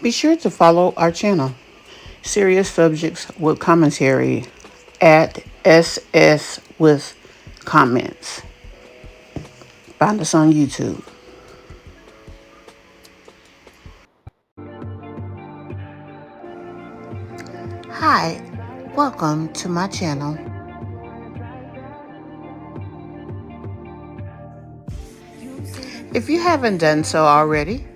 Be sure to follow our channel, Serious Subjects with Commentary, at SS with Comments. Find us on YouTube. Hi, welcome to my channel. If you haven't done so already,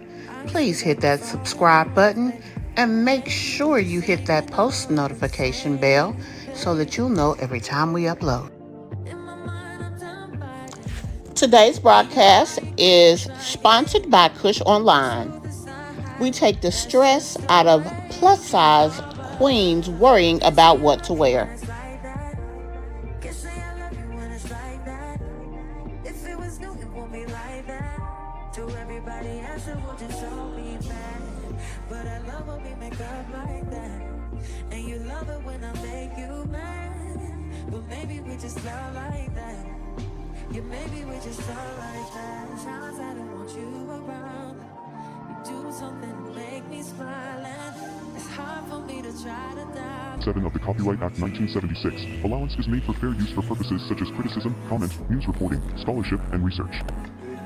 please hit that subscribe button and make sure you hit that post notification bell so that you'll know every time we upload. Today's broadcast is sponsored by Kush Online. We take the stress out of plus size queens worrying about what to wear. Seven of the Copyright Act 1976, allowance is made for fair use for purposes such as criticism, comment, news reporting, scholarship, and research.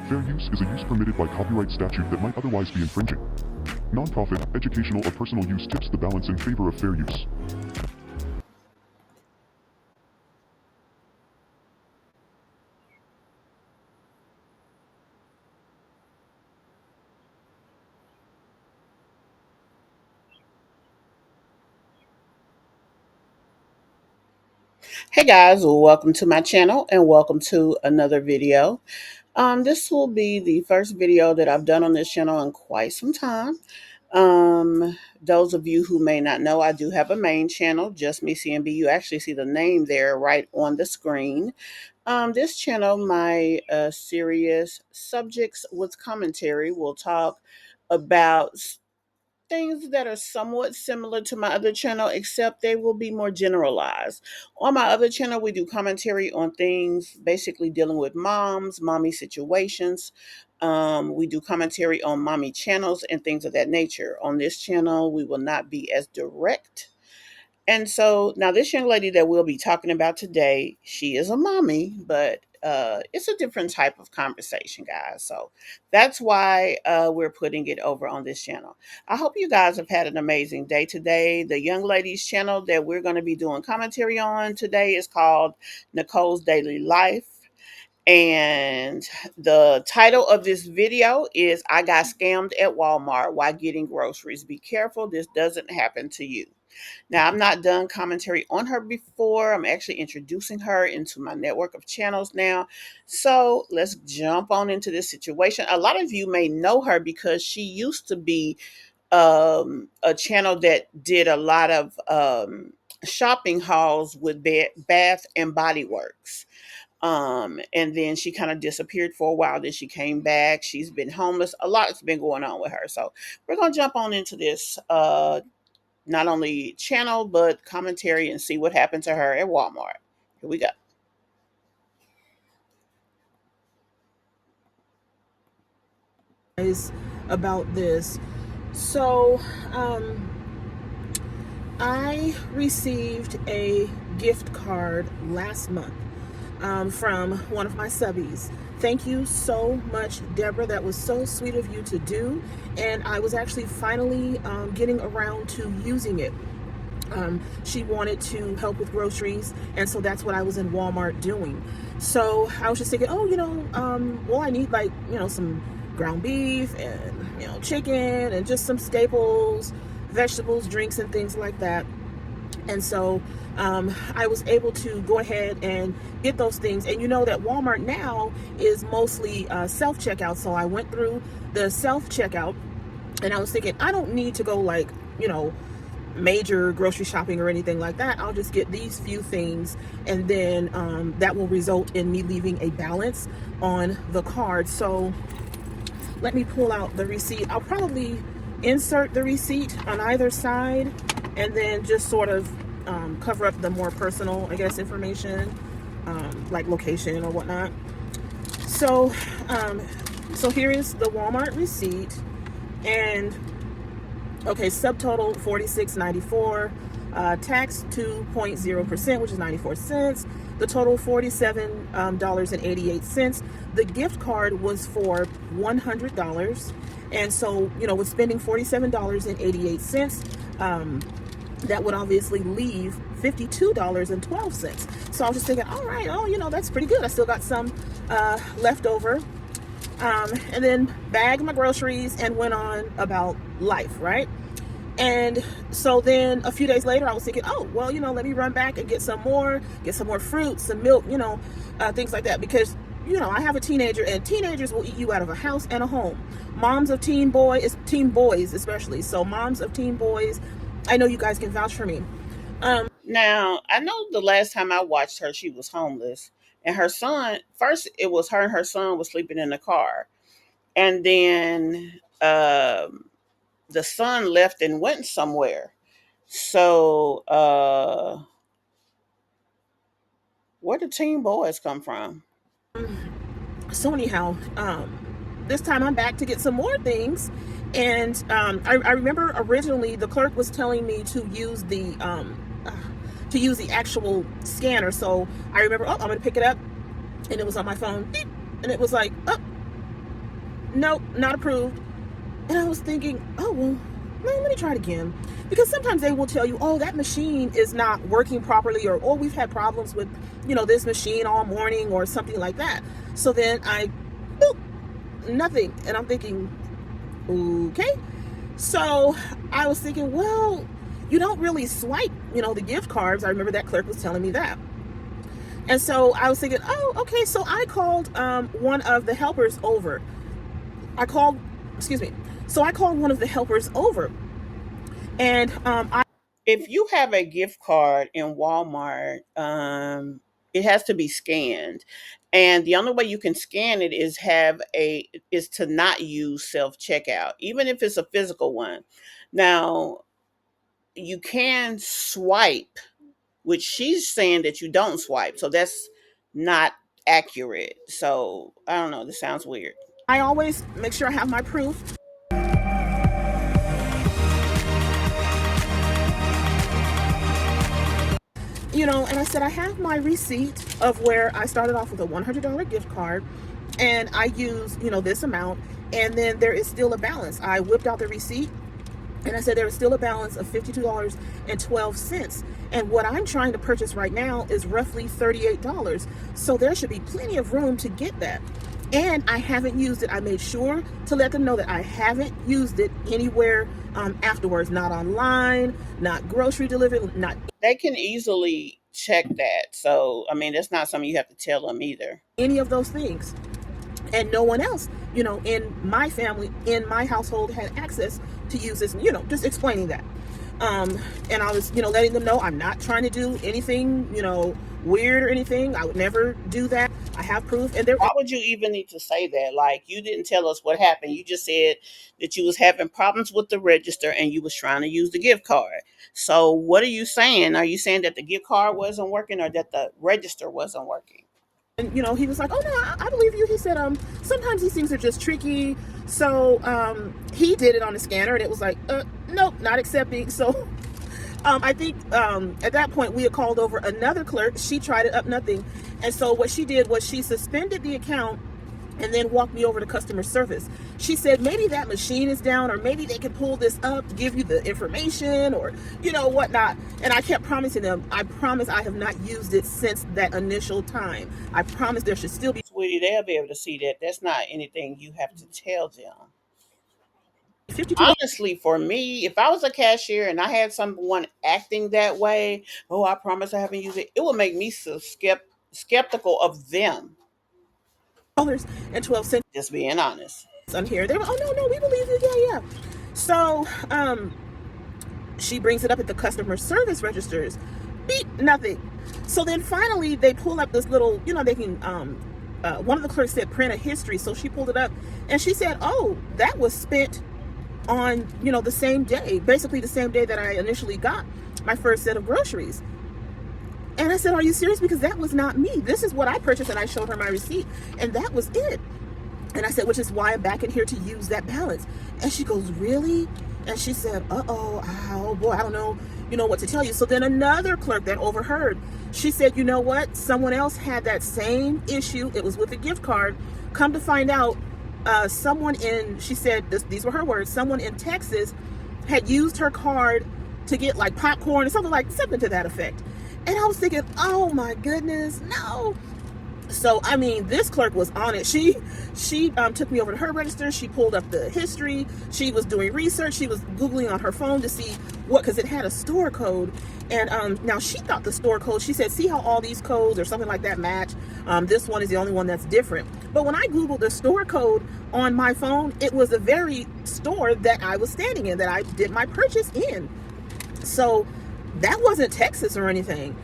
Fair use is a use permitted by copyright statute that might otherwise be infringing. Non-profit, educational, or personal use tips the balance in favor of fair use. Hey guys, welcome to my channel and welcome to another video. This will be the first video that I've done on this channel in quite some time. Those of you who may not know, I do have a main channel, Just Me CMB. You actually see the name there right on the screen. This channel, my serious subjects with commentary, will talk about things that are somewhat similar to my other channel, except they will be more generalized. On my other channel, we do commentary on things basically dealing with mommy situations. We do commentary on mommy channels and things of that nature. On this channel, we will not be as direct. And so now this young lady that we'll be talking about today, she is a mommy, but it's a different type of conversation, guys. So that's why we're putting it over on this channel. I hope you guys have had an amazing day today. The young lady's channel that we're going to be doing commentary on today is called Nicole's Daily Life. And the title of this video is I Got Scammed at Walmart While Getting Groceries. Be careful, this doesn't happen to you. Now, I'm not done commentary on her before. I'm actually introducing her into my network of channels now. So let's jump on into this situation. A lot of you may know her because she used to be a channel that did a lot of shopping hauls with Bath and Body Works. And then she kind of disappeared for a while. Then she came back. She's been homeless. A lot's been going on with her. So we're going to jump on into this not only channel but commentary and see what happened to her at Walmart. Here we go. About this. So, I received a gift card last month from one of my subbies. Thank you so much, Deborah. That was so sweet of you to do. And I was actually finally getting around to using it. She wanted to help with groceries, and so that's what I was in Walmart doing. So I was just thinking, oh, well, I need some ground beef and chicken and just some staples, vegetables, drinks, and things like that. And so I was able to go ahead and get those things. And you know that Walmart now is mostly self-checkout. So I went through the self-checkout, and I was thinking, I don't need to go major grocery shopping or anything like that. I'll just get these few things, and then that will result in me leaving a balance on the card. So let me pull out the receipt. I'll probably insert the receipt on either side and then just sort of cover up the more personal, I guess, information, like location or whatnot. So here is the Walmart receipt, and Okay, subtotal 46.94, tax 2.0%, which is 94 cents. The total $47.88. The gift card was for $100, and so with spending $47.88, that would obviously leave $52.12. So I was just thinking, all right, that's pretty good. I still got some left over. And then bagged my groceries and went on about life, right? And so then a few days later, I was thinking, oh, well, let me run back and get some more fruit, some milk, things like that. Because, I have a teenager, and teenagers will eat you out of a house and a home. Moms of teen boys especially. So moms of teen boys, I know you guys can vouch for me. Now, I know the last time I watched her, she was homeless. And her son, first, it was her and her son was sleeping in the car. And then the son left and went somewhere. So, where did teen boys come from? So anyhow, this time I'm back to get some more things. And I remember originally the clerk was telling me to use the actual scanner. So I remember, oh, I'm going to pick it up. And it was on my phone. Beep, and it was like, oh, nope, not approved. And I was thinking, oh, well, let me try it again. Because sometimes they will tell you, oh, that machine is not working properly, or, oh, we've had problems with, this machine all morning, or something like that. So then boop, nothing. And I'm thinking, okay. So I was thinking, well, you don't really swipe, the gift cards. I remember that clerk was telling me that. And so I was thinking, oh, okay. So I called one of the helpers over. So I called one of the helpers over. And If you have a gift card in Walmart, it has to be scanned. And the only way you can scan it is to not use self checkout, even if it's a physical one. Now, you can swipe, which she's saying that you don't swipe. So that's not accurate. So I don't know. This sounds weird. I always make sure I have my proof. And I said, I have my receipt of where I started off with a $100 gift card, and I used, this amount, and then there is still a balance. I whipped out the receipt, and I said there is still a balance of $52.12. And what I'm trying to purchase right now is roughly $38. So there should be plenty of room to get that. And I haven't used it. I made sure to let them know that I haven't used it anywhere afterwards. Not online, not grocery delivery, not They can easily check that. So, I mean, that's not something you have to tell them either. any of those things. And no one else, in my family, in my household, had access to use this, just explaining that. And I was, letting them know I'm not trying to do anything, weird or anything. I would never do that. I have proof. And Why would you even need to say that? Like, you didn't tell us what happened. You just said that you was having problems with the register and you was trying to use the gift card. So what are you saying? Are you saying that the gift card wasn't working or that the register wasn't working? and he was like, oh no, I believe you. He said, sometimes these things are just tricky. So he did it on the scanner, and it was like, nope, not accepting. So I think at that point we had called over another clerk. She tried it, up nothing. And so what she did was she suspended the account and then walked me over to customer service. She said, maybe that machine is down, or maybe they can pull this up, give you the information, or, whatnot. And I kept promising them, I promise I have not used it since that initial time. I promise there should still be Sweetie, they'll be able to see that. That's not anything you have to tell them. 52. Honestly, for me, if I was a cashier and I had someone acting that way, oh, I promise I haven't used it, it would make me so skeptical of them. $12.12 Just being honest. on here. They were, oh no, we believe you, yeah. So she brings it up at the customer service registers. Beep, nothing. So then finally they pull up this little, they can one of the clerks said print a history. So she pulled it up and she said, oh, that was spent on, the same day, basically the same day that I initially got my first set of groceries. And I said, are you serious? Because that was not me. This is what I purchased. And I showed her my receipt, and that was it. And I said, which is why I'm back in here to use that balance. And she goes, really? And she said, uh-oh, oh boy, I don't know, what to tell you. So then another clerk that overheard, she said, you know what? Someone else had that same issue. It was with a gift card. Come to find out, she said, these were her words, someone in Texas had used her card to get like popcorn or something to that effect. And I was thinking, oh my goodness, no. So I mean, this clerk was on it. She took me over to her register. She pulled up the history. She was doing research. She was googling on her phone to see because it had a store code. And now she thought the store code. She said, "See how all these codes or something like that match? This one is the only one that's different." But when I googled the store code on my phone, it was the very store that I was standing in, that I did my purchase in. So that wasn't Texas or anything.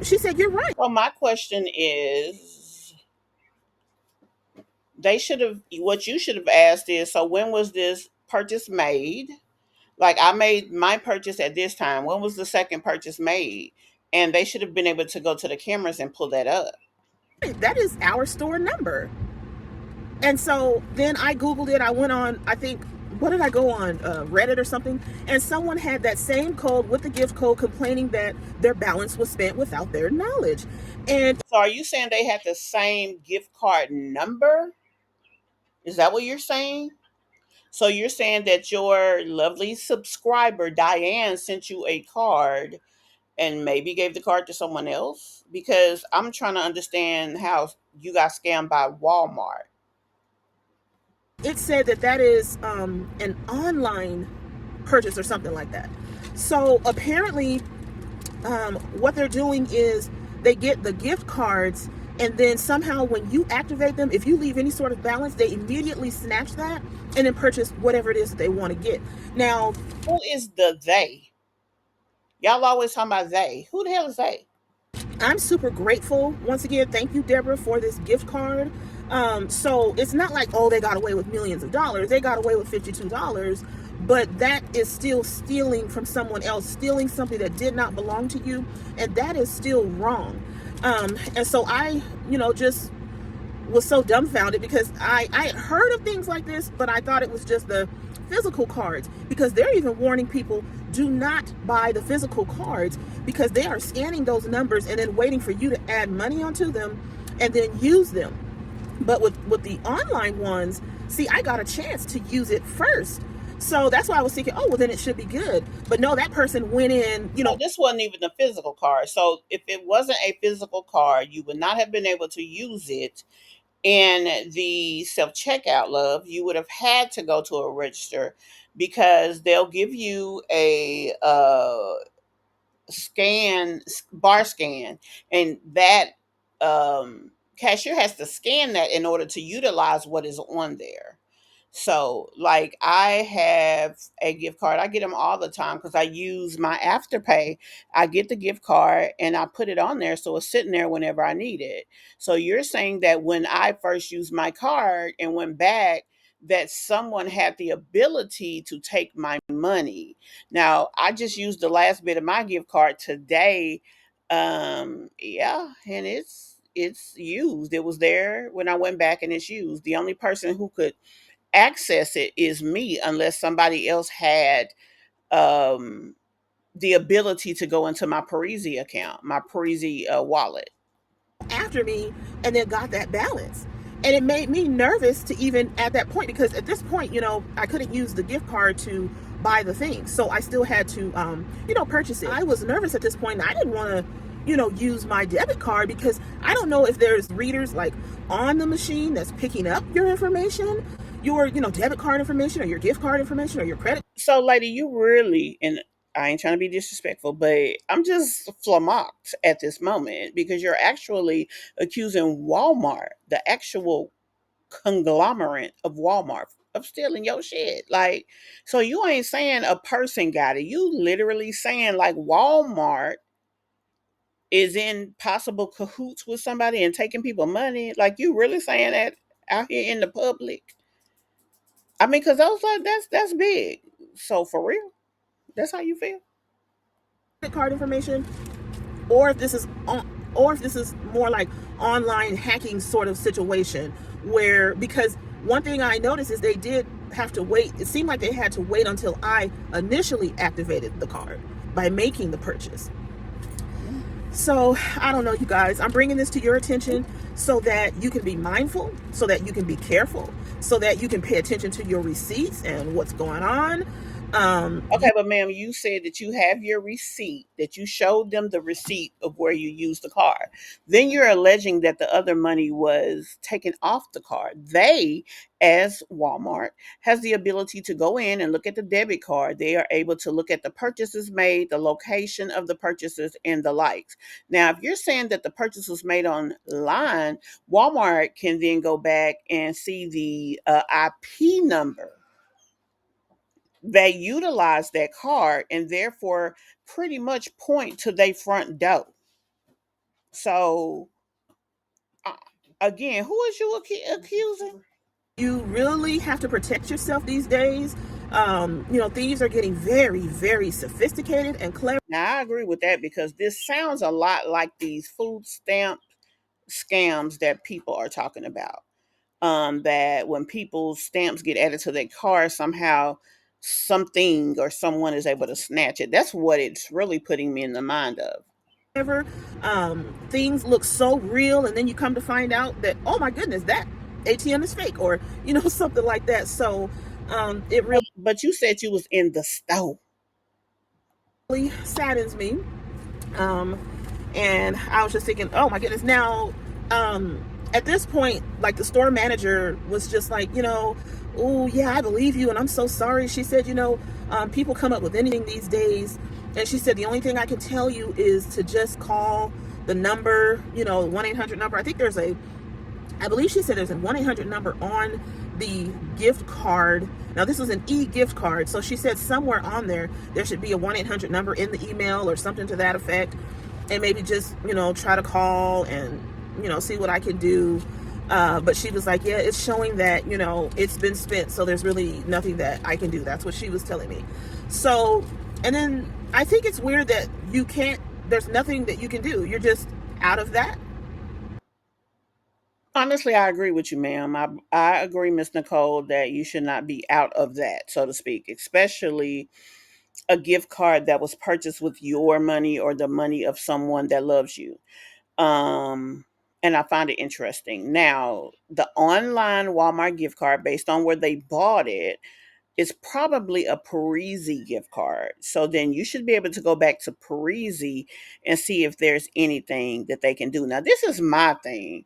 She said, "You're right." Well, my question is, what you should have asked is, so when was this purchase made? Like, I made my purchase at this time. When was the second purchase made? And they should have been able to go to the cameras and pull that up. That is our store number. And so then I Googled it. I went on, I think, what did I go on? Reddit or something. And someone had that same code with the gift code complaining that their balance was spent without their knowledge. And So are you saying they had the same gift card number? Is that what you're saying? So you're saying that your lovely subscriber, Diane, sent you a card and maybe gave the card to someone else? Because I'm trying to understand how you got scammed by Walmart. it said that that is an online purchase or something like that. So apparently, what they're doing is they get the gift cards, and then somehow when you activate them, if you leave any sort of balance, they immediately snatch that and then purchase whatever it is that they want to get. Now, Who is the they? Y'all always talking about they. Who the hell is they? I'm super grateful. Once again, thank you, Deborah, for this gift card. So it's not like, oh, they got away with millions of dollars. They got away with $52, but that is still stealing from someone else, stealing something that did not belong to you, and that is still wrong. And so I, just was so dumbfounded because I had heard of things like this, but I thought it was just the physical cards, because they're even warning people, do not buy the physical cards, because they are scanning those numbers and then waiting for you to add money onto them and then use them. But with the online ones, see, I got a chance to use it first. So that's why I was thinking, oh, well, then it should be good. But no, that person went in, So this wasn't even a physical card. So if it wasn't a physical card, you would not have been able to use it in the self checkout, love. You would have had to go to a register because they'll give you a bar scan, and that cashier has to scan that in order to utilize what is on there. So, like, I have a gift card. I get them all the time because I use my Afterpay. I get the gift card and I put it on there so it's sitting there whenever I need it. So you're saying that when I first used my card and went back, that someone had the ability to take my money. Now, I just used the last bit of my gift card today. Yeah, and it's used. It was there when I went back and it's used. The only person who could access it is me, unless somebody else had um, the ability to go into my Parisi account, my Parisi wallet. after me and then got that balance. And it made me nervous to even at that point, because at this point, I couldn't use the gift card to buy the thing. So I still had to, purchase it. I was nervous at this point. I didn't want to, use my debit card, because I don't know if there's readers like on the machine that's picking up your information, your, debit card information or your gift card information or your credit. So, lady, you really, and I ain't trying to be disrespectful, but I'm just flummoxed at this moment because you're actually accusing Walmart, the actual conglomerate of Walmart, of stealing your shit. Like, so you ain't saying a person got it. You literally saying like Walmart is in possible cahoots with somebody and taking people money. Like, you really saying that out here in the public? I mean, because I was like, that's big. So for real, that's how you feel? Card information, or if this is or if this is more like online hacking sort of situation, where, because one thing I noticed is they did have to wait. It seemed like they had to wait until I initially activated the card by making the purchase. So I don't know, you guys. I'm bringing this to your attention so that you can be mindful, so that you can be careful, so that you can pay attention to your receipts and what's going on. Okay, but ma'am, you said that you have your receipt, that you showed them the receipt of where you used the card. Then you're alleging that the other money was taken off the card. They, as Walmart, has the ability to go in and look at the debit card. They are able to look at the purchases made, the location of the purchases, and the likes. Now, if you're saying that the purchase was made online, Walmart can then go back and see the IP number they utilize that card and therefore pretty much point to their front door. So, uh, again, who is you accusing? You really have to protect yourself these days. Thieves are getting very, very sophisticated and clever. Now, I agree with that because this sounds a lot like these food stamp scams that people are talking about. That when people's stamps get added to their car, somehow something or someone is able to snatch it. That's what it's really putting me in the mind of. Things look so real, and then you come to find out that, oh my goodness, that ATM is fake, or something like that. So it But you said you was in the store. really saddens me. Um, and I was just thinking, oh my goodness. Now, at this point, like, the store manager was just like, oh yeah, I believe you, and I'm so sorry. She said, people come up with anything these days, and she said the only thing I can tell you is to just call the number, 1-800 number. I believe she said there's a 1-800 number on the gift card. Now, this was an e-gift card, so she said somewhere on there should be a 1-800 number in the email or something to that effect, and maybe just try to call and see what I can do. But she was like, yeah, it's showing that it's been spent, so there's really nothing that I can do. That's what she was telling me. So, and then I think it's weird that there's nothing that you can do. You're just out of that. Honestly, I agree with you, ma'am. I agree, Miss Nicole, that you should not be out of that, so to speak, especially a gift card that was purchased with your money or the money of someone that loves you. Um, and I find it interesting. Now, the online Walmart gift card, based on where they bought it, is probably a Parisi gift card. So then you should be able to go back to Parisi and see if there's anything that they can do. Now, this is my thing.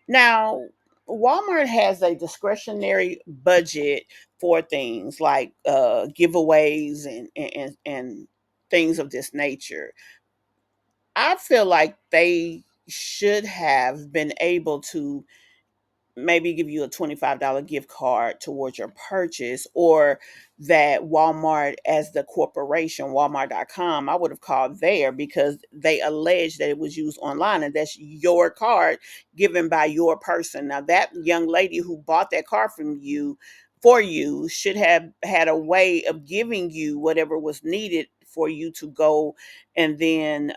Now, Walmart has a discretionary budget for things like giveaways and things of this nature. I feel like they should have been able to maybe give you a $25 gift card towards your purchase, or that Walmart as the corporation, walmart.com, I would have called there because they allege that it was used online and that's your card given by your person. Now, that young lady who bought that card from you for you should have had a way of giving you whatever was needed for you to go and then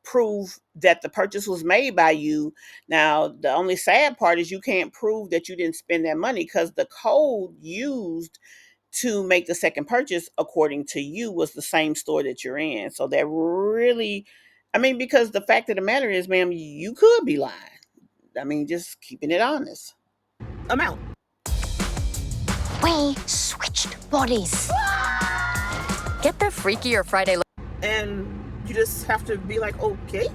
prove that the purchase was made by you. Now, the only sad part is you can't prove that you didn't spend that money because the code used to make the second purchase, according to you, was the same store that you're in. So that really, I mean, because the fact of the matter is, ma'am, you could be lying. I mean, just keeping it honest. Amount. We switched bodies. Get the freakier Friday look. And you just have to be like, okay.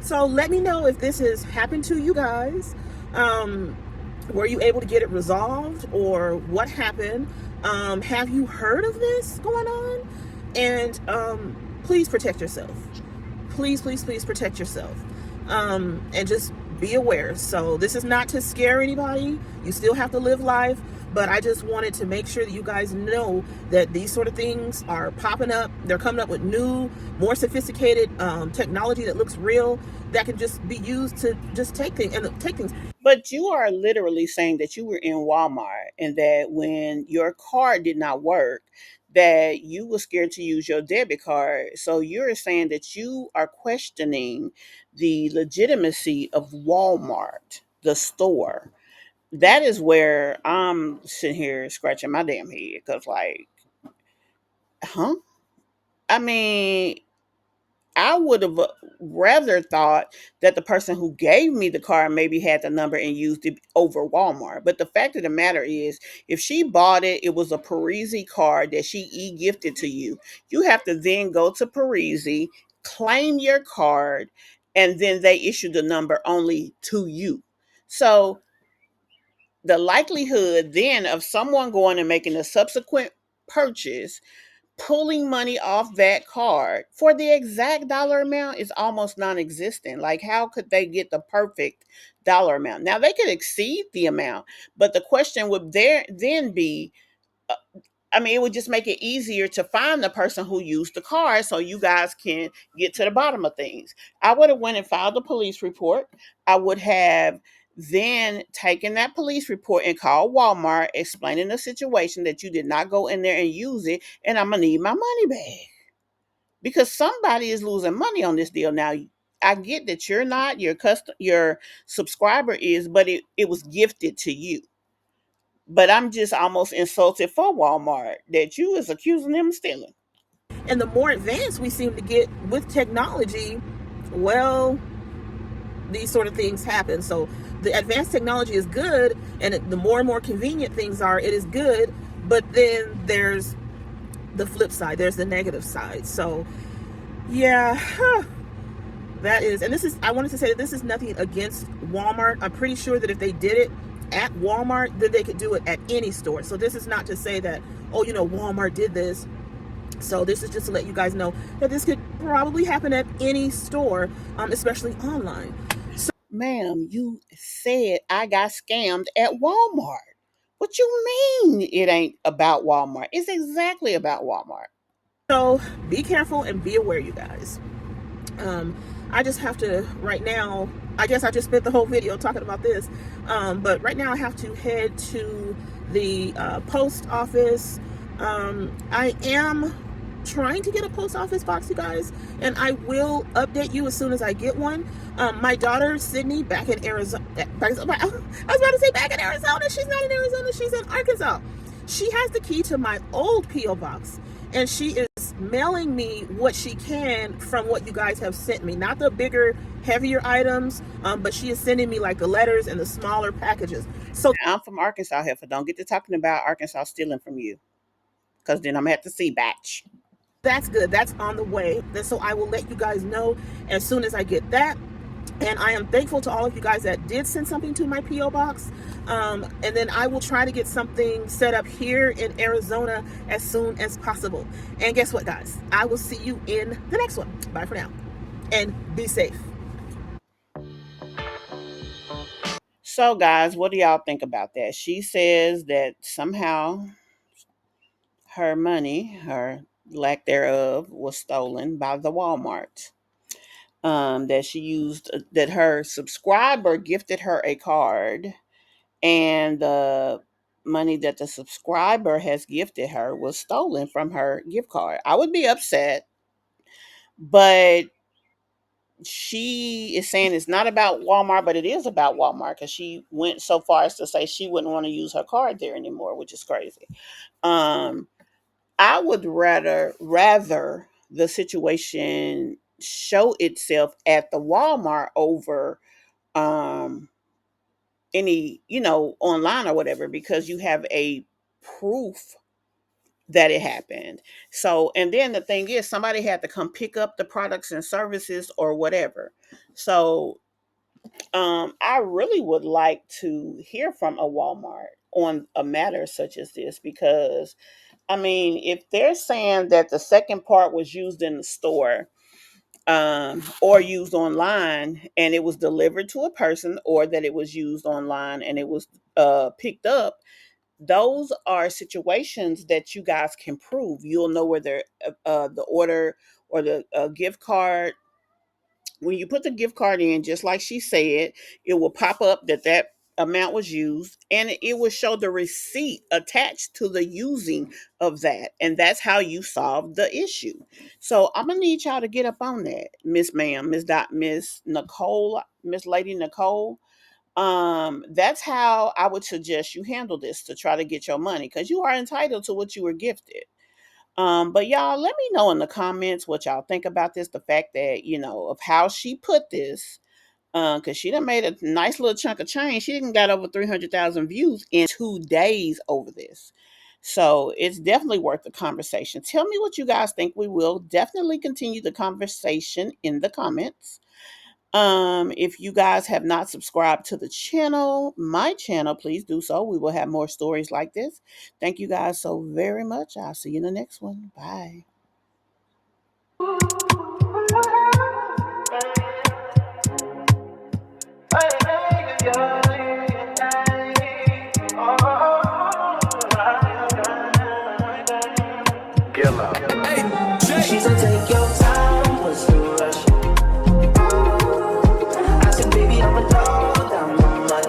So let me know if this has happened to you guys. Were you able to get it resolved, or what happened? Have you heard of this going on? And please protect yourself. Please, please, please protect yourself. And just be aware. So this is not to scare anybody. You still have to live life. But I just wanted to make sure that you guys know that these sort of things are popping up. They're coming up with new, more sophisticated technology that looks real, that can just be used to just take things. But you are literally saying that you were in Walmart and that when your card did not work, that you were scared to use your debit card. So you're saying that you are questioning the legitimacy of Walmart, the store, that is where I'm sitting here scratching my damn head because, like, huh? I mean, I would have rather thought that the person who gave me the card maybe had the number and used it over Walmart. But the fact of the matter is, if she bought it, it was a Parisi card that she e-gifted to you. You have to then go to Parisi, claim your card, and then they issue the number only to you. So the likelihood then of someone going and making a subsequent purchase, pulling money off that card for the exact dollar amount is almost non-existent. Like, how could they get the perfect dollar amount? Now they could exceed the amount, but the question would there then be, uh, I mean, it would just make it easier to find the person who used the card so you guys can get to the bottom of things. I would have went and filed a police report. I would have then taken that police report and called Walmart explaining the situation that you did not go in there and use it, and I'm gonna need my money back because somebody is losing money on this deal. Now I get that you're not, your subscriber is, but it was gifted to you. But I'm just almost insulted for Walmart that you is accusing them of stealing. And the more advanced we seem to get with technology, well, these sort of things happen. So the advanced technology is good, and the more and more convenient things are, it is good. But then there's the flip side. There's the negative side. So yeah, that is. And this is. I wanted to say that this is nothing against Walmart. I'm pretty sure that if they did it at Walmart, then they could do it at any store. So this is not to say that, oh, Walmart did this. So this is just to let you guys know that this could probably happen at any store, especially online. Ma'am, you said I got scammed at Walmart. What you mean it ain't about Walmart? It's exactly about Walmart. So be careful and be aware, you guys. Um, I just have to right now. I guess I just spent the whole video talking about this, but right now I have to head to the post office. I am trying to get a post office box, you guys, and I will update you as soon as I get one. My daughter Sydney, back in Arizona, I was about to say back in Arizona. She's not in Arizona. She's in Arkansas. She has the key to my old PO box, and she is mailing me what she can from what you guys have sent me. Not the bigger, heavier items, but she is sending me like the letters and the smaller packages. So I'm from Arkansas, heifer. Don't get to talking about Arkansas stealing from you, because then I'm gonna have to see batch. that's good. That's on the way. And so I will let you guys know as soon as I get that. And I am thankful to all of you guys that did send something to my P.O. box. And then I will try to get something set up here in Arizona as soon as possible. And guess what, guys? I will see you in the next one. Bye for now. And be safe. So, guys, what do y'all think about that? She says that somehow her money, her lack thereof, was stolen by the Walmart. That she used, that her subscriber gifted her a card, and the money that the subscriber has gifted her was stolen from her gift card. I would be upset, but she is saying it's not about Walmart, but it is about Walmart because she went so far as to say she wouldn't want to use her card there anymore, which is crazy. Um, I would rather the situation show itself at the Walmart over um any, online or whatever, because you have a proof that it happened. So, and then the thing is, somebody had to come pick up the products and services or whatever. So, I really would like to hear from a Walmart on a matter such as this because, I mean, if they're saying that the second part was used in the store, or used online and it was delivered to a person, or that it was used online and it was picked up, those are situations that you guys can prove. You'll know whether the order or the gift card, when you put the gift card in, just like she said, it will pop up that that amount was used, and it will show the receipt attached to the using of that, and that's how you solve the issue. So I'm gonna need y'all to get up on that, Miss Ma'am, Miss Nicole, Miss Lady Nicole. That's how I would suggest you handle this to try to get your money, because you are entitled to what you were gifted. But y'all, let me know in the comments what y'all think about this. The fact that, of how she put this, because she done made a nice little chunk of change. She didn't got over 300,000 views in 2 days over this. So it's definitely worth the conversation. Tell me what you guys think. We will definitely continue the conversation in the comments. If you guys have not subscribed to the channel, my channel, please do so. We will have more stories like this. Thank you guys so very much. I'll see you in the next one. Bye. She said, take your time, what's the rush? I said, baby, I'm a dog, I'm a mutt.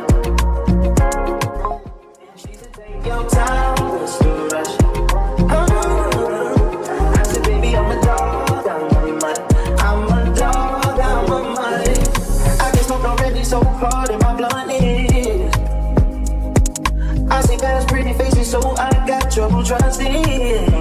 She said, take your time, what's the rush? I said, baby, I'm a dog, I'm a mutt. I'm a dog, I'm a mutt. I get smoked already, so hard in my blunt is. I see past pretty faces, so I got trouble trusting.